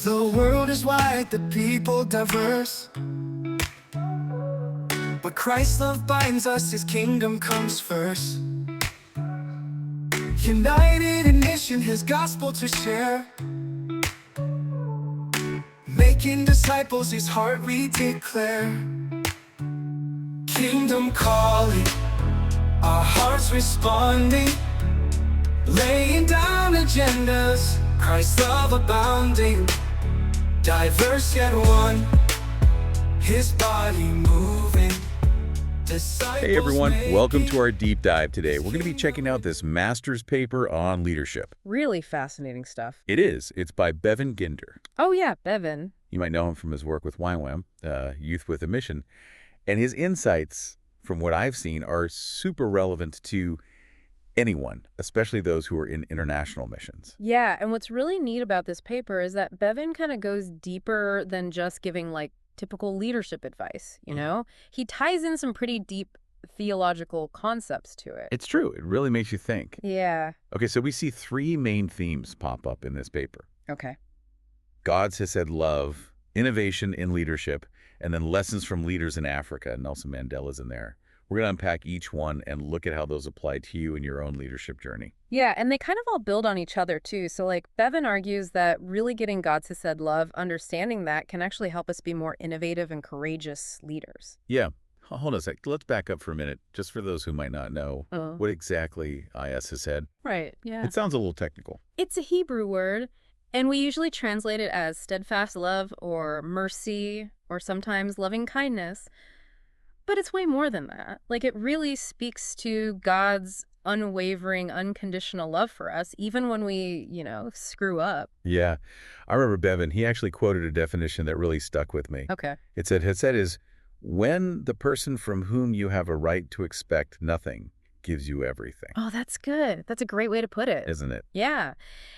The world is wide, the people diverse, but Christ's love binds us, his kingdom comes first. United in mission, his gospel to share, making disciples, his heart we declare. Kingdom calling, our hearts responding, laying down agendas, Christ's love abounding. Diverse yet one, his body moving. Hey everyone, welcome to our deep dive today. We're going to be checking out this master's paper on leadership. Really fascinating stuff. It is. It's by Bevan Ginder. Oh yeah, Bevan. You might know him from his work with YWAM, Youth with a Mission. And his insights, from what I've seen, are super relevant to anyone, especially those who are in international missions. Yeah, and what's really neat about this paper is that Bevan kind of goes deeper than just giving like typical leadership advice, you know? He ties in some pretty deep theological concepts to it. It's true. It really makes you think. Yeah. Okay, so we see three main themes pop up in this paper. Okay. God's Hesed love, innovation in leadership, and then lessons from leaders in Africa. Nelson Mandela's in there. We're going to unpack each one and look at how those apply to you in your own leadership journey. Yeah, and they kind of all build on each other too. So like Bevan argues that really getting God's Hesed love, understanding that can actually help us be more innovative and courageous leaders. Yeah. Hold on a sec. Let's back up for a minute, just for those who might not know what exactly IS Hesed. Right, yeah. It sounds a little technical. It's a Hebrew word, and we usually translate it as steadfast love or mercy or sometimes loving kindness. But it's way more than that. Like, it really speaks to God's unwavering, unconditional love for us, even when we, screw up. Yeah. I remember Bevan, he actually quoted a definition that really stuck with me. Okay. It said, Hesed is when the person from whom you have a right to expect nothing gives you everything. Oh, that's good. That's a great way to put it. Isn't it? Yeah.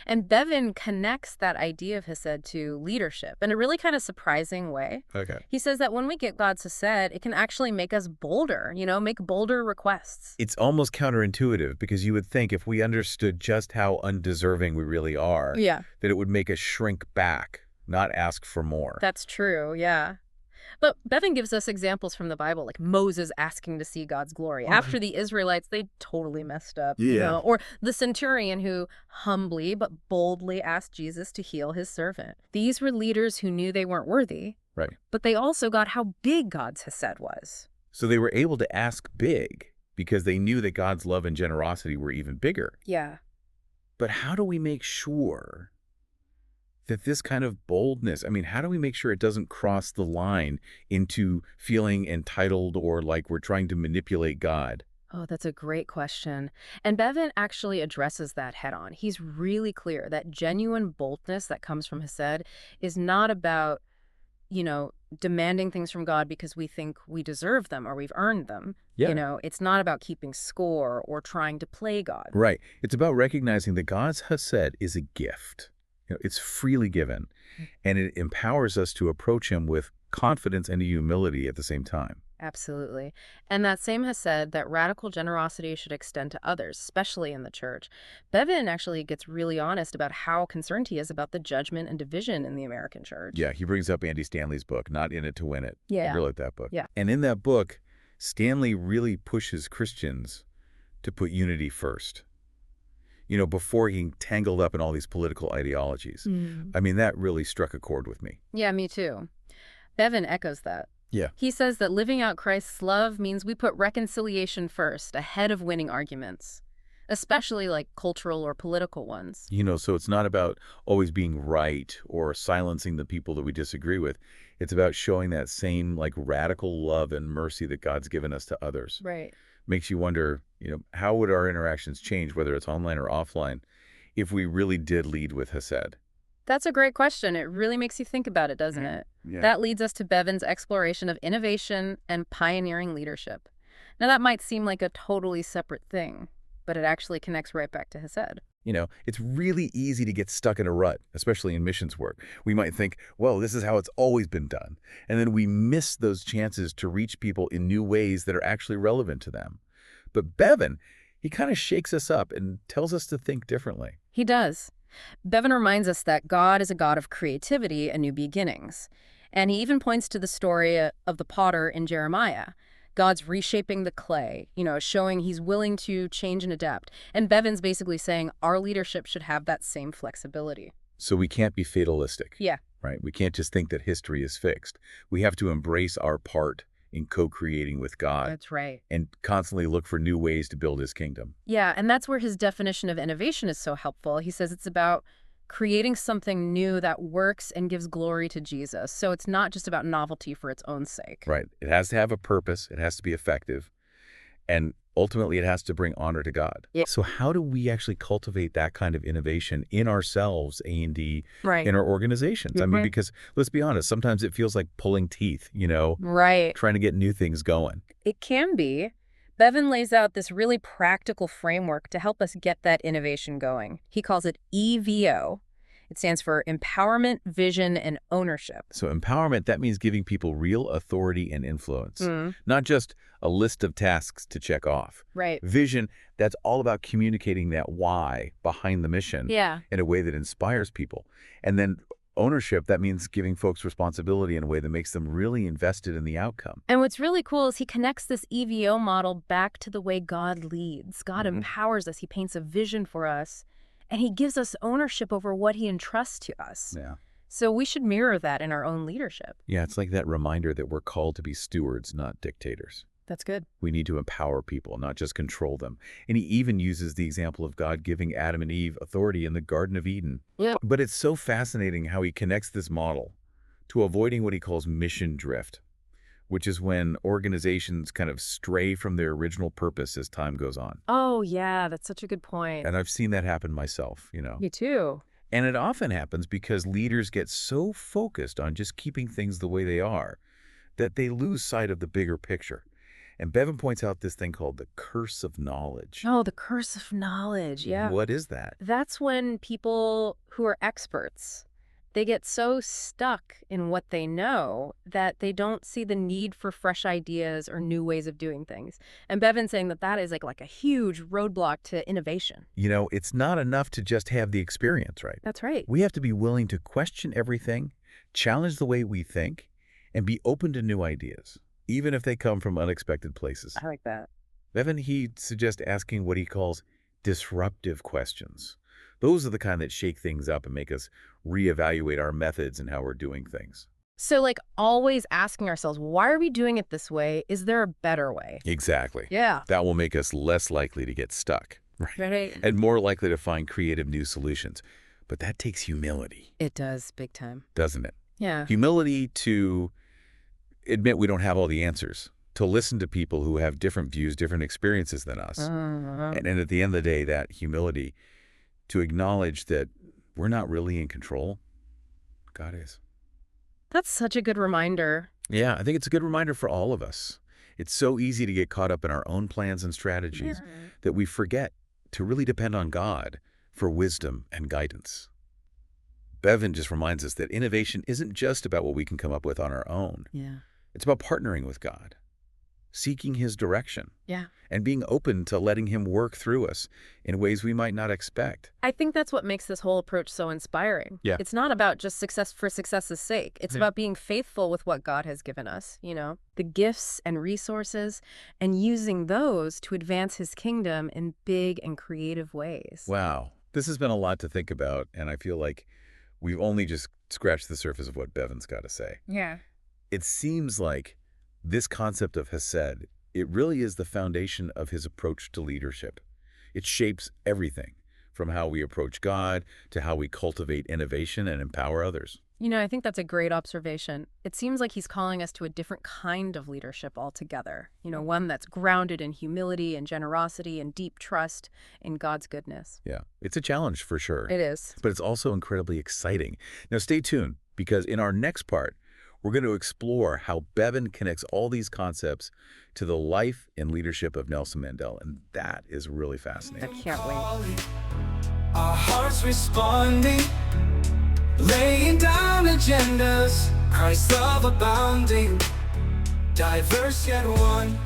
And Bevan connects that idea of Hesed to leadership in a really kind of surprising way. Okay. He says that when we get God's Hesed, it can actually make us bolder, make bolder requests. It's almost counterintuitive because you would think if we understood just how undeserving we really are, Yeah. that it would make us shrink back, not ask for more. That's true, yeah. But Bevan gives us examples from the Bible, like Moses asking to see God's glory. After the Israelites, they totally messed up. Or the centurion who humbly but boldly asked Jesus to heal his servant. These were leaders who knew they weren't worthy. Right. But they also got how big God's Hesed was. So they were able to ask big because they knew that God's love and generosity were even bigger. Yeah. But how do we make sure that this kind of boldness, how do we make sure it doesn't cross the line into feeling entitled or like we're trying to manipulate God? Oh, that's a great question. And Bevan actually addresses that head on. He's really clear that genuine boldness that comes from Hesed is not about, demanding things from God because we think we deserve them or we've earned them. Yeah. It's not about keeping score or trying to play God. Right. It's about recognizing that God's Hesed is a gift. It's freely given, and it empowers us to approach him with confidence and humility at the same time. Absolutely. And that same Hesed, that radical generosity should extend to others, especially in the church. Bevan actually gets really honest about how concerned he is about the judgment and division in the American church. Yeah, he brings up Andy Stanley's book, Not in It to Win It. Yeah. I really like that book. Yeah. And in that book, Stanley really pushes Christians to put unity first. Before getting tangled up in all these political ideologies. That really struck a chord with me. Yeah, me too. Bevan echoes that. Yeah. He says that living out Christ's love means we put reconciliation first, ahead of winning arguments, especially like cultural or political ones. So it's not about always being right or silencing the people that we disagree with. It's about showing that same like radical love and mercy that God's given us to others. Right. Makes you wonder, how would our interactions change, whether it's online or offline, if we really did lead with Hesed? That's a great question. It really makes you think about it, doesn't it? Yeah. That leads us to Bevan's exploration of innovation and pioneering leadership. Now, that might seem like a totally separate thing, but it actually connects right back to Hesed. It's really easy to get stuck in a rut, especially in missions work. We might think, well, this is how it's always been done. And then we miss those chances to reach people in new ways that are actually relevant to them. But Bevan, he kind of shakes us up and tells us to think differently. He does. Bevan reminds us that God is a God of creativity and new beginnings. And he even points to the story of the potter in Jeremiah. God's reshaping the clay, showing he's willing to change and adapt. And Bevan's basically saying our leadership should have that same flexibility. So we can't be fatalistic. Yeah. Right? We can't just think that history is fixed. We have to embrace our part in co-creating with God. That's right. And constantly look for new ways to build his kingdom. Yeah, and that's where his definition of innovation is so helpful. He says it's about creating something new that works and gives glory to Jesus. So it's not just about novelty for its own sake. Right. It has to have a purpose. It has to be effective. And ultimately, it has to bring honor to God. Yeah. So how do we actually cultivate that kind of innovation in ourselves, A&D, Right. in our organizations? I mean, because let's be honest, sometimes it feels like pulling teeth, Right. trying to get new things going. It can be. Bevan lays out this really practical framework to help us get that innovation going. He calls it EVO. It stands for Empowerment, Vision, and Ownership. So empowerment, that means giving people real authority and influence, not just a list of tasks to check off. Right. Vision, that's all about communicating that why behind the mission in a way that inspires people. And then ownership, that means giving folks responsibility in a way that makes them really invested in the outcome. And what's really cool is he connects this EVO model back to the way God leads. God empowers us. He paints a vision for us. And he gives us ownership over what he entrusts to us. Yeah. So we should mirror that in our own leadership. Yeah, it's like that reminder that we're called to be stewards, not dictators. That's good. We need to empower people, not just control them. And he even uses the example of God giving Adam and Eve authority in the Garden of Eden. Yeah. But it's so fascinating how he connects this model to avoiding what he calls mission drift, which is when organizations kind of stray from their original purpose as time goes on. Oh, yeah, that's such a good point. And I've seen that happen myself, Me too. And it often happens because leaders get so focused on just keeping things the way they are that they lose sight of the bigger picture. And Bevan points out this thing called the curse of knowledge. Oh, the curse of knowledge. Yeah. What is that? That's when people who are experts, they get so stuck in what they know that they don't see the need for fresh ideas or new ways of doing things. And Bevan's saying that is like a huge roadblock to innovation. It's not enough to just have the experience, right? That's right. We have to be willing to question everything, challenge the way we think, and be open to new ideas, even if they come from unexpected places. I like that. Bevan, he suggests asking what he calls disruptive questions. Those are the kind that shake things up and make us reevaluate our methods and how we're doing things. So always asking ourselves, why are we doing it this way? Is there a better way? Exactly. Yeah. That will make us less likely to get stuck, Right. and more likely to find creative new solutions. But that takes humility. It does, big time. Doesn't it? Yeah. Humility to admit we don't have all the answers, to listen to people who have different views, different experiences than us. And at the end of the day, that humility to acknowledge that we're not really in control. God is. That's such a good reminder. Yeah, I think it's a good reminder for all of us. It's so easy to get caught up in our own plans and strategies that we forget to really depend on God for wisdom and guidance. Bevan just reminds us that innovation isn't just about what we can come up with on our own. Yeah. It's about partnering with God, seeking his direction, Yeah. and being open to letting him work through us in ways we might not expect. I think that's what makes this whole approach so inspiring. Yeah. It's not about just success for success's sake. It's about being faithful with what God has given us, the gifts and resources, and using those to advance his kingdom in big and creative ways. Wow. This has been a lot to think about, and I feel like we've only just scratched the surface of what Bevan's got to say. Yeah. It seems like this concept of Hesed, it really is the foundation of his approach to leadership. It shapes everything, from how we approach God to how we cultivate innovation and empower others. I think that's a great observation. It seems like he's calling us to a different kind of leadership altogether. One that's grounded in humility and generosity and deep trust in God's goodness. Yeah, it's a challenge for sure. It is. But it's also incredibly exciting. Now stay tuned, because in our next part, we're going to explore how Bevan connects all these concepts to the life and leadership of Nelson Mandela, and that is really I fascinating. can't wait. Our hearts responding, laying down agendas, Christ's love abounding, diverse yet one,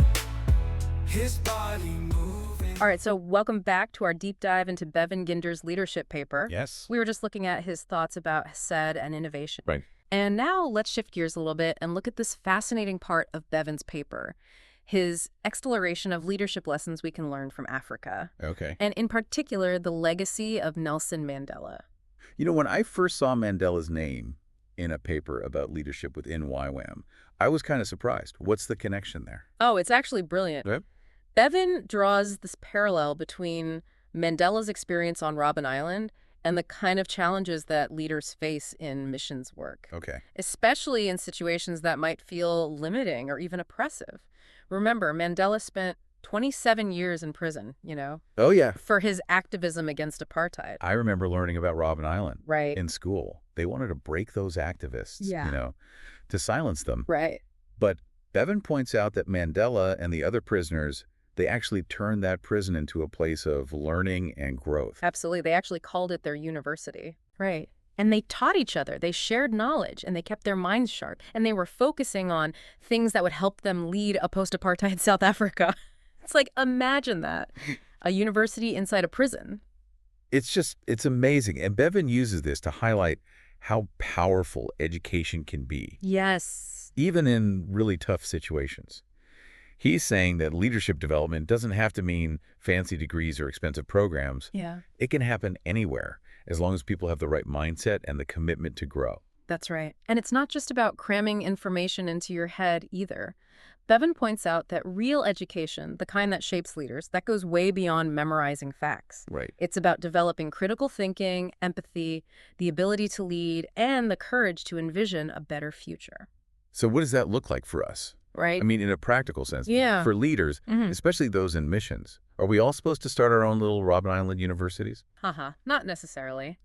his body moving. All right, so welcome back to our deep dive into Bevan Ginder's leadership paper. Yes. We were just looking at his thoughts about Hesed and innovation. Right. And now let's shift gears a little bit and look at this fascinating part of Bevan's paper, his exploration of leadership lessons we can learn from Africa, Okay. and in particular, the legacy of Nelson Mandela. You know, when I first saw Mandela's name in a paper about leadership within YWAM, I was kind of surprised. What's the connection there? Oh, it's actually brilliant. Yep. Bevan draws this parallel between Mandela's experience on Robben Island and the kind of challenges that leaders face in missions work, Okay. especially in situations that might feel limiting or even oppressive. Remember, Mandela spent 27 years in prison, Oh, yeah. for his activism against apartheid. I remember learning about Robben Island Right. in school. They wanted to break those activists, Yeah. to silence them. Right. But Bevan points out that Mandela and the other prisoners, they actually turned that prison into a place of learning and growth. Absolutely. They actually called it their university. Right. And they taught each other. They shared knowledge and they kept their minds sharp. And they were focusing on things that would help them lead a post-apartheid South Africa. It's like, imagine that. A university inside a prison. It's amazing. And Bevan uses this to highlight how powerful education can be, Yes. even in really tough situations. He's saying that leadership development doesn't have to mean fancy degrees or expensive programs. Yeah, It can happen anywhere, as long as people have the right mindset and the commitment to grow. that's right. And it's not just about cramming information into your head either. Bevan points out that real education, the kind that shapes leaders, that goes way beyond memorizing facts. Right. It's about developing critical thinking, empathy, the ability to lead, and the courage to envision a better future. So what does that look like for us? Right? I mean, in a practical sense, Yeah. for leaders, Mhm. especially those in missions, are we all supposed to start our own little Robben Island universities? Not necessarily.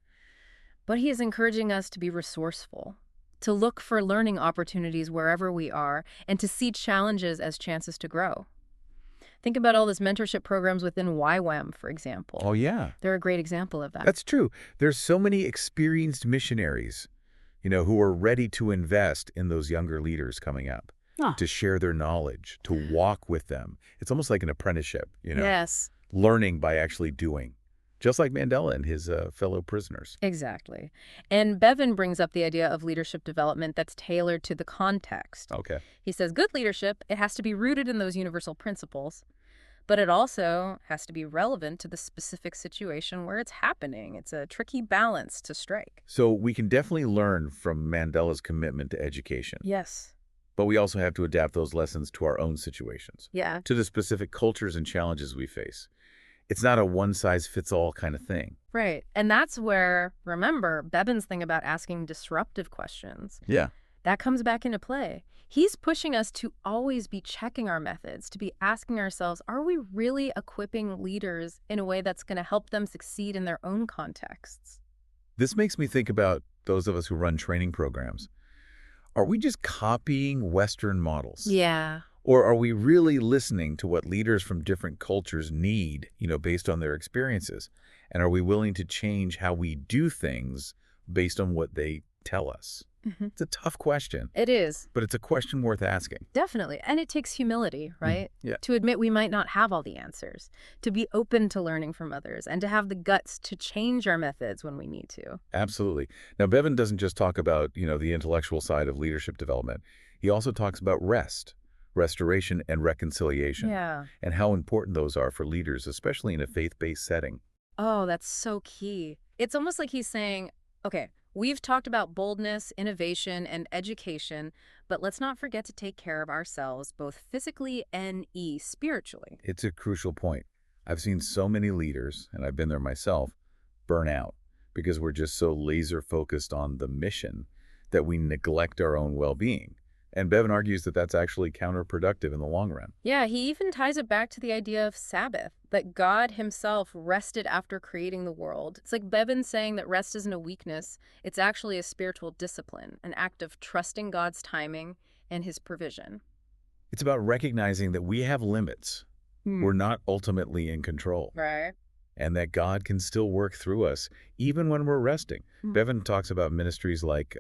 But he is encouraging us to be resourceful, to look for learning opportunities wherever we are, and to see challenges as chances to grow. Think about all those mentorship programs within YWAM, for example. Oh, yeah. They're a great example of that. That's true. There's so many experienced missionaries, who are ready to invest in those younger leaders coming up, Huh. to share their knowledge, to walk with them. It's almost like an apprenticeship, Yes, learning by actually doing, just like Mandela and his fellow prisoners. exactly. And Bevan brings up the idea of leadership development that's tailored to the context. Okay. He says good leadership, it has to be rooted in those universal principles, but it also has to be relevant to the specific situation where it's happening. It's a tricky balance to strike. So we can definitely learn from Mandela's commitment to education, Yes. but we also have to adapt those lessons to our own situations, Yeah. to the specific cultures and challenges we face. It's not a one-size-fits-all kind of thing. Right. And that's where, remember, Bevan's thing about asking disruptive questions, Yeah. that comes back into play. He's pushing us to always be checking our methods, to be asking ourselves, are we really equipping leaders in a way that's going to help them succeed in their own contexts? This makes me think about those of us who run training programs. Are we just copying Western models? Yeah. Or are we really listening to what leaders from different cultures need, based on their experiences? And are we willing to change how we do things based on what they tell us? It's a tough question, It is. but it's a question worth asking. Definitely. And it takes humility, right? Yeah. To admit we might not have all the answers, to be open to learning from others, and to have the guts to change our methods when we need to. Absolutely. Now, Bevan doesn't just talk about, the intellectual side of leadership development. He also talks about rest, restoration, and reconciliation, Yeah. and how important those are for leaders, especially in a faith-based setting. Oh, that's so key. It's almost like he's saying, okay, we've talked about boldness, innovation, and education, but let's not forget to take care of ourselves, both physically and spiritually. It's a crucial point. I've seen so many leaders, and I've been there myself, burn out because we're just so laser focused on the mission that we neglect our own well-being. And Bevan argues that that's actually counterproductive in the long run. Yeah, he even ties it back to the idea of Sabbath, that God himself rested after creating the world. It's like Bevan saying that rest isn't a weakness, it's actually a spiritual discipline, an act of trusting God's timing and his provision. It's about recognizing that we have limits. We're not ultimately in control, Right. and that God can still work through us even when we're resting. Hmm. Bevan talks about ministries like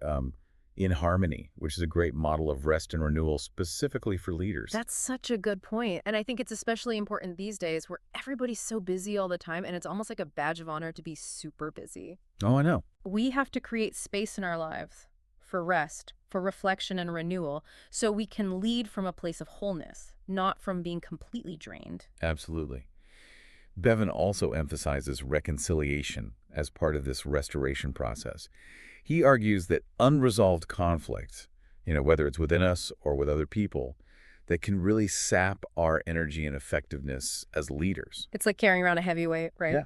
in harmony, which is a great model of rest and renewal specifically for leaders. That's such a good point. And I think it's especially important these days where everybody's so busy all the time and it's almost like a badge of honor to be super busy. Oh, I know. We have to create space in our lives for rest, for reflection and renewal, so we can lead from a place of wholeness, not from being completely drained. Absolutely. Bevan also emphasizes reconciliation as part of this restoration process. He argues that unresolved conflict, whether it's within us or with other people, that can really sap our energy and effectiveness as leaders. It's like carrying around a heavy weight, right? Yeah.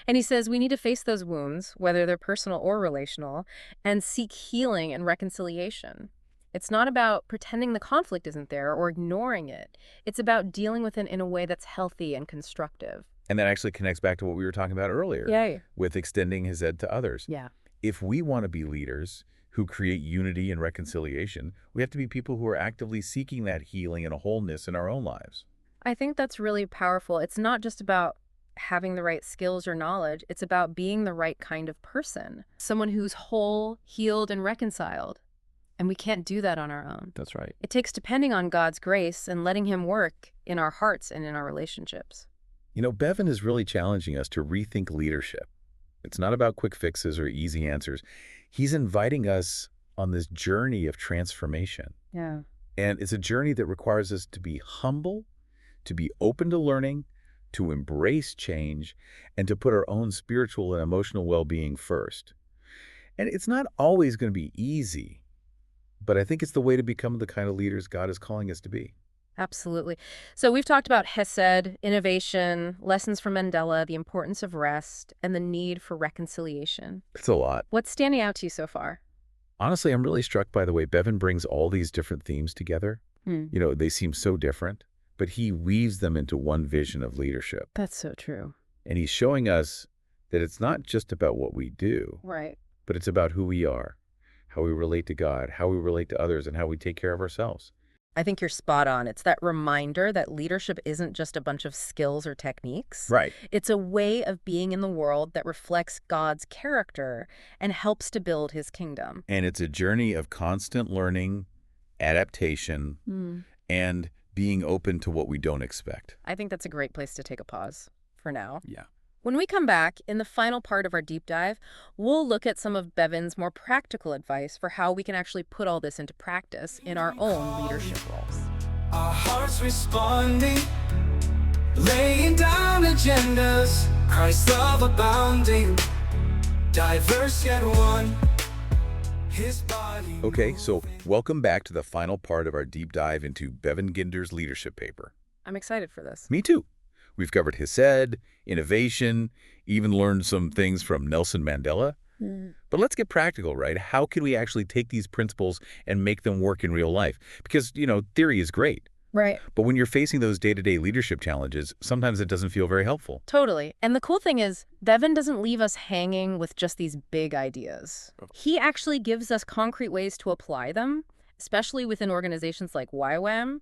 And he says we need to face those wounds, whether they're personal or relational, and seek healing and reconciliation. It's not about pretending the conflict isn't there or ignoring it. It's about dealing with it in a way that's healthy and constructive. And that actually connects back to what we were talking about earlier Yay. with extending his ed to others. Yeah. If we want to be leaders who create unity and reconciliation, we have to be people who are actively seeking that healing and a wholeness in our own lives. I think that's really powerful. It's not just about having the right skills or knowledge. It's about being the right kind of person, someone who's whole, healed, and reconciled. And we can't do that on our own. That's right. It takes depending on God's grace and letting him work in our hearts and in our relationships. Bevan is really challenging us to rethink leadership. It's not about quick fixes or easy answers. He's inviting us on this journey of transformation. Yeah. And it's a journey that requires us to be humble, to be open to learning, to embrace change, and to put our own spiritual and emotional well-being first. And it's not always going to be easy, but I think it's the way to become the kind of leaders God is calling us to be. Absolutely. So we've talked about Hesed, innovation, lessons from Mandela, the importance of rest, and the need for reconciliation. It's a lot. What's standing out to you so far? Honestly, I'm really struck by the way Bevan brings all these different themes together. Hmm. They seem so different, but he weaves them into one vision of leadership. That's so true. And he's showing us that it's not just about what we do, Right. but it's about who we are, how we relate to God, how we relate to others, and how we take care of ourselves. I think you're spot on. It's that reminder that leadership isn't just a bunch of skills or techniques. Right. It's a way of being in the world that reflects God's character and helps to build his kingdom. And it's a journey of constant learning, adaptation, and being open to what we don't expect. I think that's a great place to take a pause for now. Yeah. When we come back, in the final part of our deep dive, we'll look at some of Bevan's more practical advice for how we can actually put all this into practice in our own leadership roles. Our hearts responding, laying down agendas, Christ's love abounding, diverse yet one, his body. Okay, so welcome back to the final part of our deep dive into Bevan Ginder's leadership paper. I'm excited for this. Me too. We've covered Hesed, innovation, even learned some things from Nelson Mandela. But let's get practical, right? How can we actually take these principles and make them work in real life? Because, theory is great. Right. But when you're facing those day-to-day leadership challenges, sometimes it doesn't feel very helpful. Totally. And the cool thing is, Bevan doesn't leave us hanging with just these big ideas. He actually gives us concrete ways to apply them, especially within organizations like YWAM.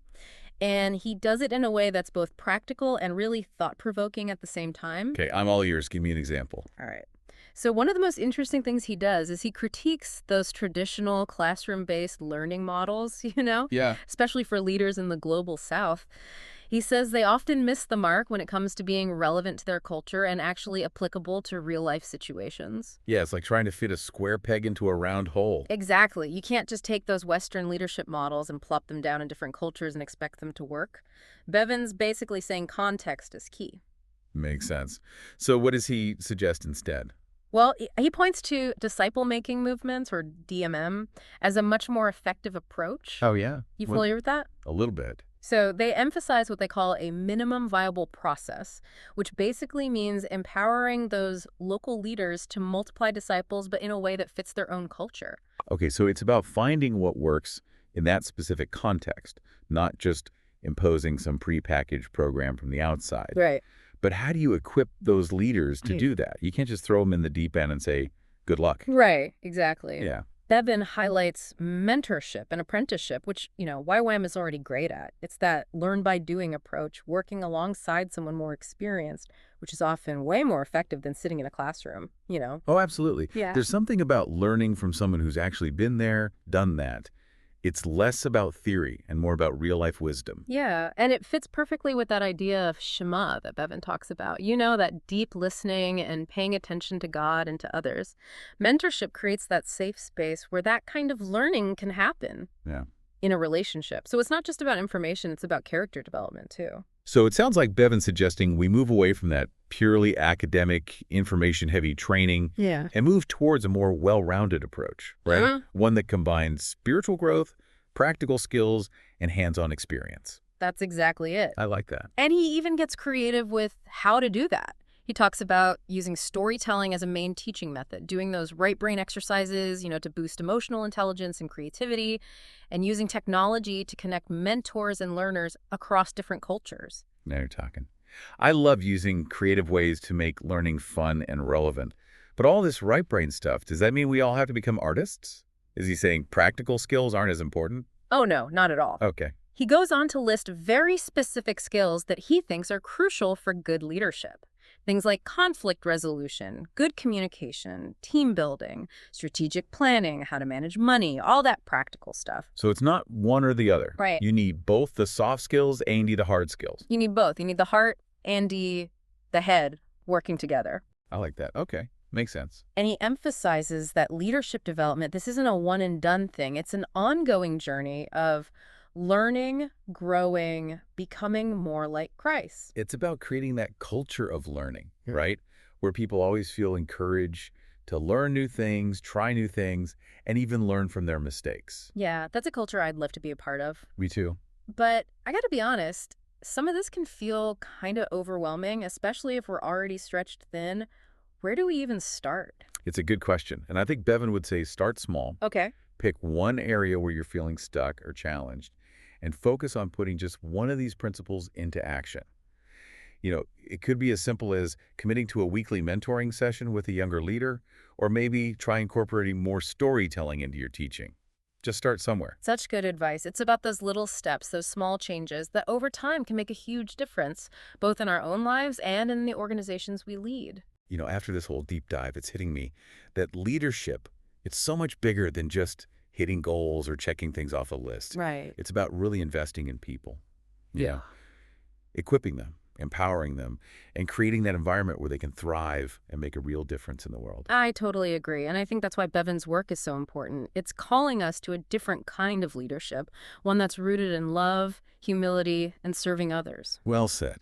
And he does it in a way that's both practical and really thought-provoking at the same time. Okay, I'm all ears. Give me an example. All right. So one of the most interesting things he does is he critiques those traditional classroom-based learning models, Yeah. especially for leaders in the global South. He says they often miss the mark when it comes to being relevant to their culture and actually applicable to real-life situations. Yeah, it's like trying to fit a square peg into a round hole. Exactly. You can't just take those Western leadership models and plop them down in different cultures and expect them to work. Bevan's basically saying context is key. Makes sense. So what does he suggest instead? Well, he points to disciple-making movements, or DMM, as a much more effective approach. Oh, yeah. You familiar with that? A little bit. So they emphasize what they call a minimum viable process, which basically means empowering those local leaders to multiply disciples, but in a way that fits their own culture. Okay, so it's about finding what works in that specific context, not just imposing some prepackaged program from the outside. Right. But how do you equip those leaders to do that? You can't just throw them in the deep end and say, good luck. Right, exactly. Yeah. Bevan highlights mentorship and apprenticeship, which, YWAM is already great at. It's that learn by doing approach, working alongside someone more experienced, which is often way more effective than sitting in a classroom. Oh, absolutely. Yeah. There's something about learning from someone who's actually been there, done that. It's less about theory and more about real-life wisdom. Yeah, and it fits perfectly with that idea of Shema that Bevan talks about. That deep listening and paying attention to God and to others. Mentorship creates that safe space where that kind of learning can happen Yeah. in a relationship. So it's not just about information, it's about character development too. So it sounds like Bevan's suggesting we move away from that purely academic, information-heavy training Yeah. and move towards a more well-rounded approach, right? Uh-huh. One that combines spiritual growth, practical skills, and hands-on experience. That's exactly it. I like that. And he even gets creative with how to do that. He talks about using storytelling as a main teaching method, doing those right brain exercises, to boost emotional intelligence and creativity, and using technology to connect mentors and learners across different cultures. Now you're talking. I love using creative ways to make learning fun and relevant. But all this right brain stuff, does that mean we all have to become artists? Is he saying practical skills aren't as important? Oh, no, not at all. Okay. He goes on to list very specific skills that he thinks are crucial for good leadership. Things like conflict resolution, good communication, team building, strategic planning, how to manage money, all that practical stuff. So it's not one or the other. Right. You need both the soft skills and the hard skills. You need both. You need the heart and the head working together. I like that. Okay. Makes sense. And he emphasizes that leadership development, this isn't a one and done thing. It's an ongoing journey of learning, growing, becoming more like Christ. It's about creating that culture of learning, Yeah. right? Where people always feel encouraged to learn new things, try new things, and even learn from their mistakes. Yeah, that's a culture I'd love to be a part of. Me too. But I gotta be honest, some of this can feel kind of overwhelming, especially if we're already stretched thin. Where do we even start? It's a good question. And I think Bevan would say start small. Okay. Pick one area where you're feeling stuck or challenged and focus on putting just one of these principles into action. It could be as simple as committing to a weekly mentoring session with a younger leader, or maybe try incorporating more storytelling into your teaching. Just start somewhere. Such good advice. It's about those little steps, those small changes that over time can make a huge difference, both in our own lives and in the organizations we lead. After this whole deep dive, it's hitting me that leadership, it's so much bigger than just hitting goals or checking things off a list. Right. It's about really investing in people. Yeah. Equipping them, empowering them, and creating that environment where they can thrive and make a real difference in the world. I totally agree. And I think that's why Bevan's work is so important. It's calling us to a different kind of leadership, one that's rooted in love, humility, and serving others. Well said.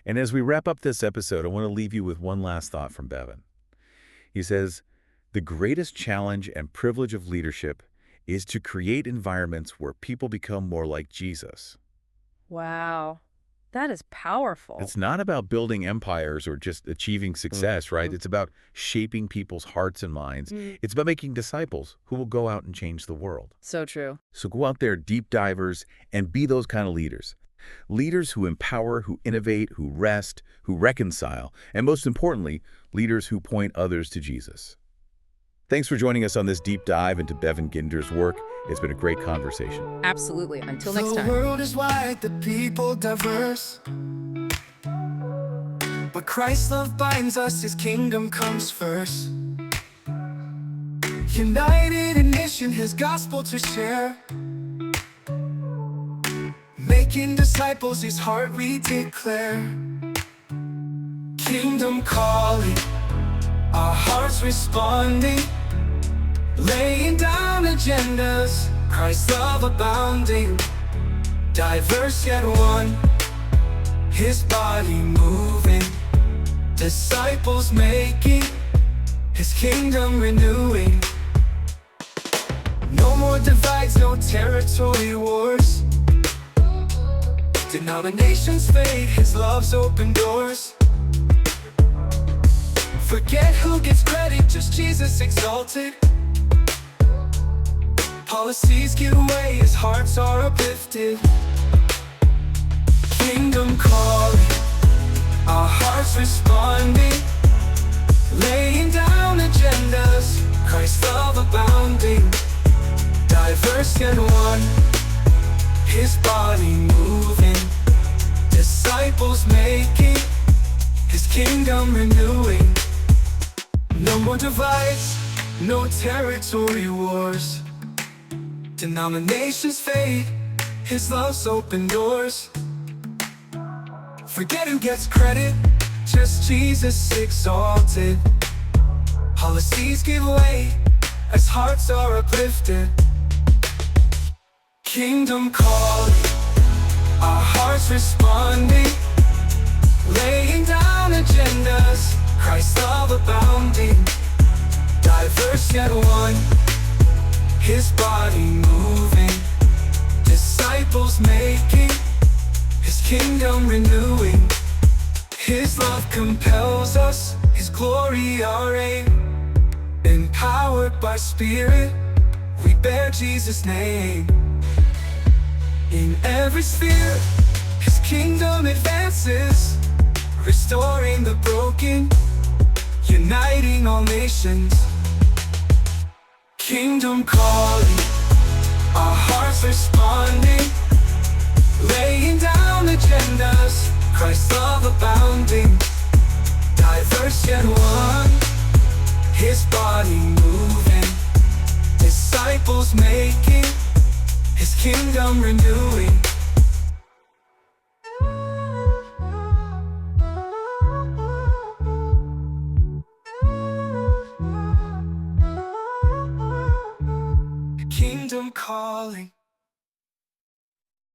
And as we wrap up this episode, I want to leave you with one last thought from Bevan. He says, the greatest challenge and privilege of leadership is to create environments where people become more like Jesus. Wow. That is powerful. It's not about building empires or just achieving success, right? It's about shaping people's hearts and minds. It's about making disciples who will go out and change the world. So true. So go out there, deep divers, and be those kind of leaders. Leaders who empower, who innovate, who rest, who reconcile, and most importantly, leaders who point others to Jesus. Thanks for joining us on this deep dive into Bevan Ginder's work. It's been a great conversation. Absolutely. Until next The time. world is wide, the people diverse. But Christ's love binds us, his kingdom comes first. United in mission, his gospel to share. Making disciples, his heart we declare. Kingdom calling, our hearts responding. Laying down agendas, Christ's love abounding. Diverse yet one, his body moving. Disciples making, his kingdom renewing. No more divides, no territory wars. Denominations fade, his love's open doors. Forget who gets credit, just Jesus exalted. Policies give way, his hearts are uplifted. Kingdom calling, our hearts responding. Laying down agendas, Christ's love abounding. diverse yet one, His body moving, disciples making, His kingdom renewing. No more divides, no territory wars. Denominations fade, His love's open doors. Forget who gets credit, just Jesus exalted. Policies give way as hearts are uplifted. Kingdom calling, our hearts responding, laying down agendas, Christ's love abounding. Diverse yet one, His body moving, disciples making, His kingdom renewing. His love compels us, His glory our aim. Empowered by Spirit, we bear Jesus' name. In every sphere, His kingdom advances, restoring the broken, uniting all nations. Kingdom calling, our hearts responding, laying down agendas, Christ's love abounding. Diverse yet one, His body moving, disciples making, His kingdom renewing. Kingdom calling,